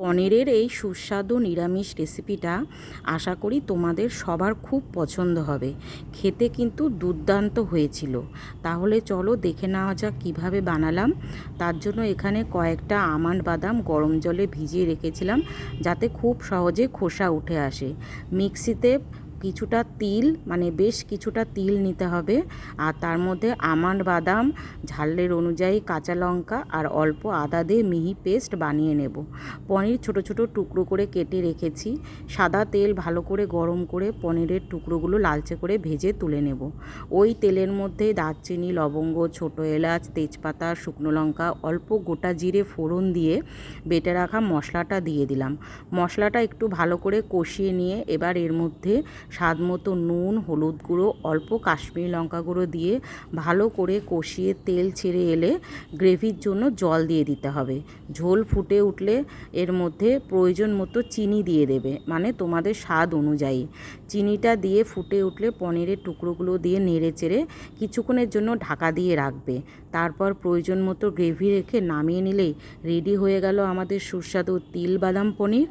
পনিরের এই সুস্বাদু নিরামিষ রেসিপিটা আশা করি তোমাদের সবার খুব পছন্দ হবে। খেতে কিন্তু দুর্দান্ত হয়েছিল। তাহলে চলো দেখে নেওয়া যাক কীভাবে বানালাম। তার জন্য এখানে কয়েকটা আমন্ড বাদাম গরম জলে ভিজিয়ে রেখেছিলাম, যাতে খুব সহজে খোসা উঠে আসে। মিক্সিতে কিছুটা তিল, বেশ কিছুটা তিল নিতে হবে, আর তার মধ্যে আমন্ড বাদাম, ঝালের অনুযায়ী কাঁচা লঙ্কা আর অল্প আদা দিয়ে মিহি পেস্ট বানিয়ে নেব। পনির ছোট ছোট টুকরো করে কেটে রেখেছি। সাদা তেল ভালো করে গরম করে পনিরের টুকরোগুলো লালচে করে ভেজে তুলে নেব। ওই তেলের মধ্যে দারচিনি, লবঙ্গ, ছোটো এলাচ, তেজপাতা, শুকনো লঙ্কা, অল্প গোটা জিরে ফোড়ন দিয়ে বেটে রাখা মশলাটা দিয়ে দিলাম। মশলাটা একটু ভালো করে কষিয়ে নিয়ে এবার এর মধ্যে স্বাদ মতো নুন, হলুদ গুঁড়ো, অল্প কাশ্মীরি লঙ্কা গুঁড়ো দিয়ে ভালো করে কষিয়ে তেল ছেড়ে এলে গ্রেভির জন্য জল দিয়ে দিতে হবে। ঝোল ফুটে উঠলে এর মধ্যে প্রয়োজন মতো চিনি দিয়ে দেবে, তোমাদের স্বাদ অনুযায়ী। চিনিটা দিয়ে ফুটে উঠলে পনিরের টুকরোগুলো দিয়ে নেড়ে চেড়ে কিছুক্ষণের জন্য ঢাকা দিয়ে রাখবে। তারপর প্রয়োজন মতো গ্রেভি রেখে নামিয়ে নিলেই রেডি হয়ে গেল আমাদের সুস্বাদু তিল বাদাম পনির।